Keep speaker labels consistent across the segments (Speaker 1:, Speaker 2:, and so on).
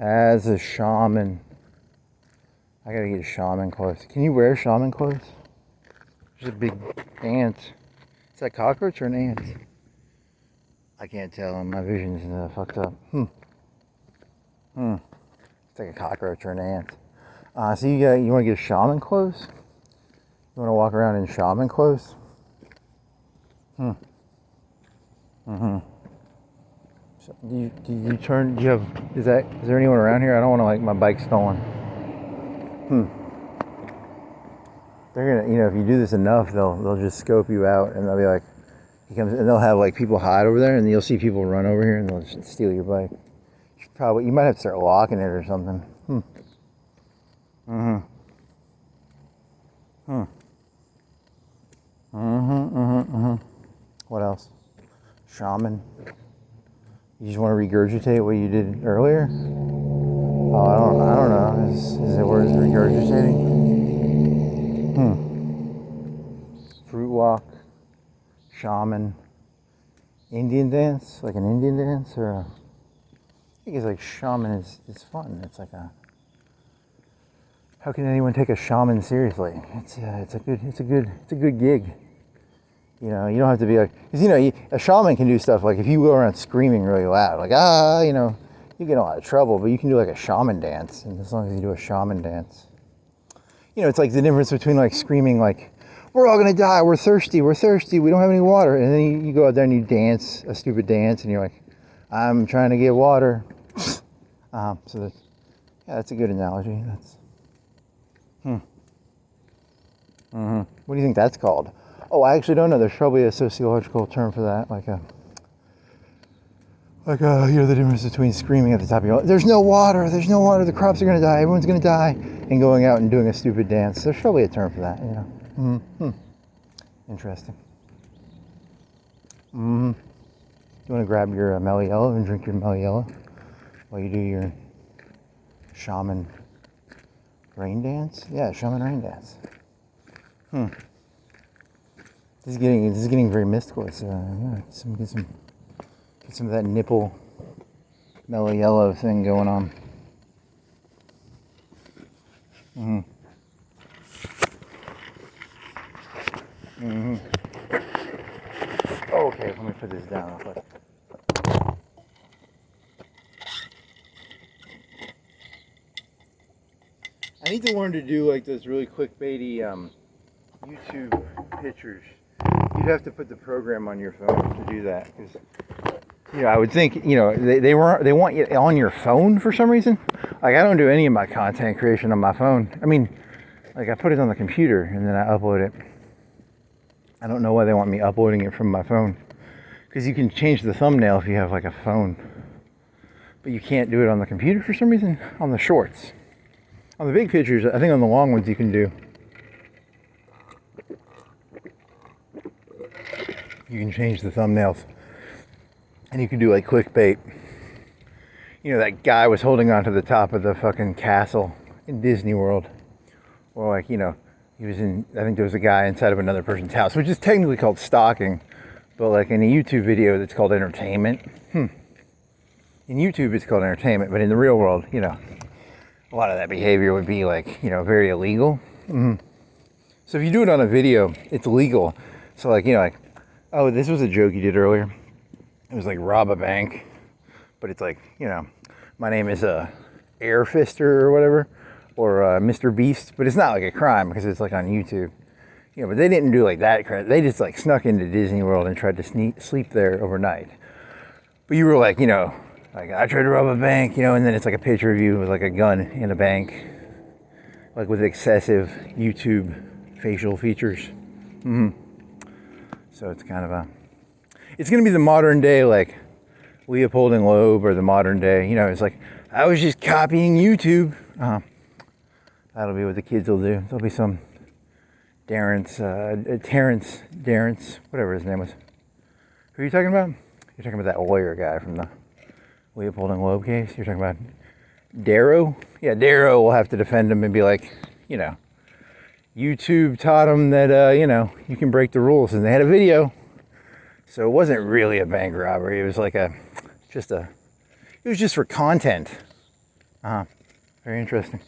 Speaker 1: As a shaman. I gotta get shaman clothes. Can you wear shaman clothes? There's a big ant. Is that a cockroach or an ant? I can't tell. My vision's fucked up. It's like a cockroach or an ant. So you want to get shaman clothes? You want to walk around in shaman clothes? So do you turn? Do you have? Is there anyone around here? I don't want to like my bike stolen. They're gonna, if you do this enough, they'll just scope you out and they'll be like, and they'll have like people hide over there, and you'll see people run over here and they'll just steal your bike. You might have to start locking it or something. What else? Shaman. You just want to regurgitate what you did earlier? Oh, I don't know. Is it worth regurgitating? FruitWalk. Shaman. Indian dance? Like an Indian dance? Or I think it's like shaman is fun. It's like how can anyone take a shaman seriously? It's a good gig. You don't have to be like, because a shaman can do stuff like if you go around screaming really loud, like you get in a lot of trouble, but you can do like a shaman dance, and as long as you do a shaman dance, it's like the difference between like screaming like, we're all gonna die, we're thirsty, we don't have any water, and then you go out there and you dance a stupid dance, and you're like, I'm trying to get water. So that's a good analogy. What do you think that's called? Oh, I actually don't know. There's probably a sociological term for that, like the difference between screaming at the top of your lungs, there's no water, the crops are gonna die, everyone's gonna die, and going out and doing a stupid dance. There's probably a term for that, Interesting. You want to grab your mellow yellow and drink your mellow yellow while you do your shaman rain dance? Yeah, shaman rain dance. This is getting very mystical. It's get some of that nipple mellow yellow thing going on. Okay, let me put this down real quick. I need to learn to do like those really clickbaity YouTube pictures. You'd have to put the program on your phone to do that, because I would think they want you on your phone for some reason. Like I don't do any of my content creation on my phone. I mean, like I put it on the computer and then I upload it. I don't know why they want me uploading it from my phone, because you can change the thumbnail if you have like a phone, but you can't do it on the computer for some reason. On the shorts, on the big pictures, I think on the long ones you can do. You can change the thumbnails, and you can do like clickbait. That guy was holding onto the top of the fucking castle in Disney World, or like he was in, I think there was a guy inside of another person's house, which is technically called stalking, but like in a YouTube video that's called entertainment. In YouTube it's called entertainment, but in the real world, a lot of that behavior would be like, very illegal. So if you do it on a video, it's legal. So like, oh, this was a joke you did earlier. It was like rob a bank, but it's like, my name is Air Fister or whatever, or Mr. Beast, but it's not like a crime because it's like on YouTube. But they didn't do like that crap. They just like snuck into Disney World and tried to sleep there overnight. But you were like, like I tried to rob a bank, and then it's like a picture of you with like a gun in a bank, like with excessive YouTube facial features. So it's kind of it's going to be the modern day, like Leopold and Loeb, or the modern day, it's like, I was just copying YouTube. That'll be what the kids will do. There'll be some Terrence, whatever his name was. Who are you talking about? You're talking about that lawyer guy from the Leopold and Loeb case? You're talking about Darrow? Yeah, Darrow will have to defend him and be like, YouTube taught them that, you can break the rules, and they had a video. So it wasn't really a bank robbery. It was like it was just for content. Very interesting.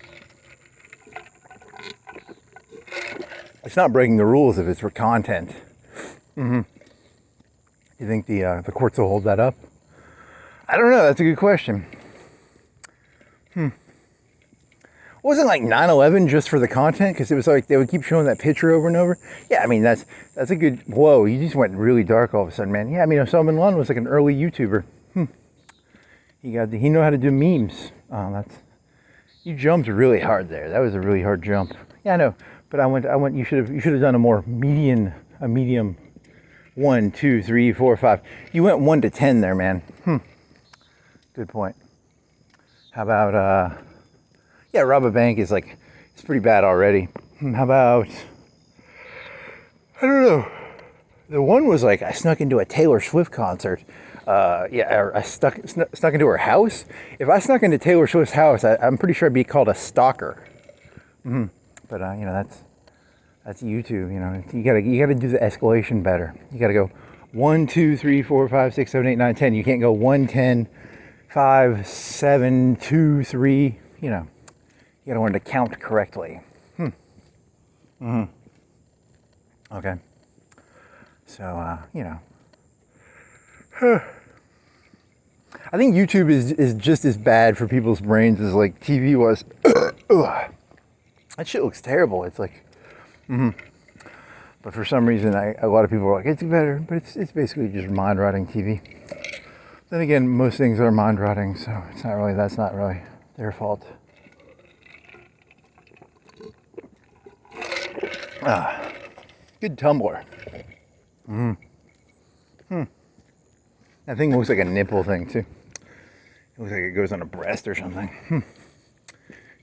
Speaker 1: It's not breaking the rules if it's for content. You think the courts will hold that up? I don't know. That's a good question. Wasn't like 9/11 just for the content? Because it was like they would keep showing that picture over and over. Yeah, I mean that's a good. Whoa, you just went really dark all of a sudden, man. Yeah, I mean Osama bin Laden was like an early YouTuber. He knew how to do memes. You jumped really hard there. That was a really hard jump. Yeah, I know. But I went. You should have done a medium 1, 2, 3, 4, 5. You went 1 to 10 there, man. Good point. How about yeah, rob a bank is like, it's pretty bad already. How about, I don't know. The one was like, I snuck into a Taylor Swift concert. Yeah, I snuck into her house. If I snuck into Taylor Swift's house, I'm pretty sure I'd be called a stalker. But you know, that's YouTube. You know, you gotta do the escalation better. You gotta go 1, 2, 3, 4, 5, 6, 7, 8, 9, 10. You can't go 1, 10, 5, 7, 2, 3. You know, you gotta learn to count correctly. Okay. So you know. I think YouTube is just as bad for people's brains as like TV was. That shit looks terrible. It's like, but for some reason, a lot of people are like, it's better, but it's basically just mind rotting TV. Then again, most things are mind rotting, so that's not really their fault. Good tumbler. That thing looks like a nipple thing too. It looks like it goes on a breast or something.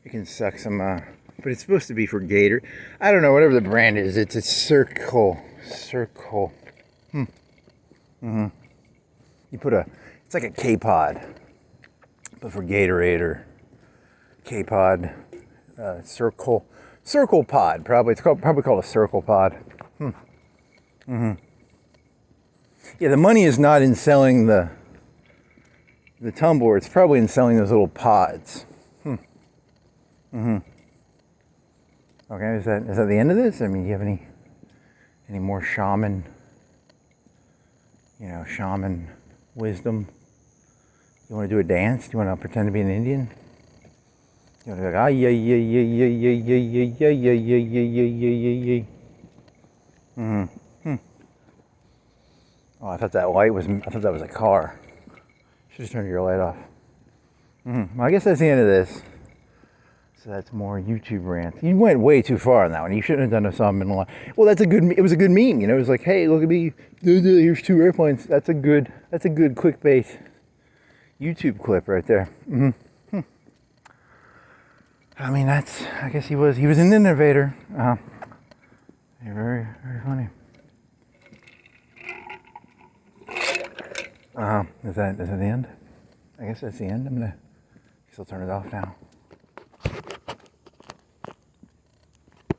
Speaker 1: It can suck some, but it's supposed to be for gator. I don't know, whatever the brand is. It's a circle. You put it's like a K-pod, but for Gatorade or K-pod, circle pod. Probably it's probably called a circle pod. Yeah, the money is not in selling the tumbler. It's probably in selling those little pods. Okay, is that the end of this? I mean, do you have any more shaman? You know, shaman wisdom. You want to do a dance? Do you want to pretend to be an Indian? You want to be like, yeah. Oh, I thought that was a car. Should have turned your light off. Well, I guess that's the end of this. So that's more YouTube rant. You went way too far on that one. You shouldn't have done a Osama bin Laden. Well, it was a good meme, you know. It was like, hey, look at me. Here's 2 airplanes. That's a good clickbait YouTube clip right there. I mean, I guess he was an innovator. Very, very funny. Is that the end? I guess that's the end. I'll turn it off now.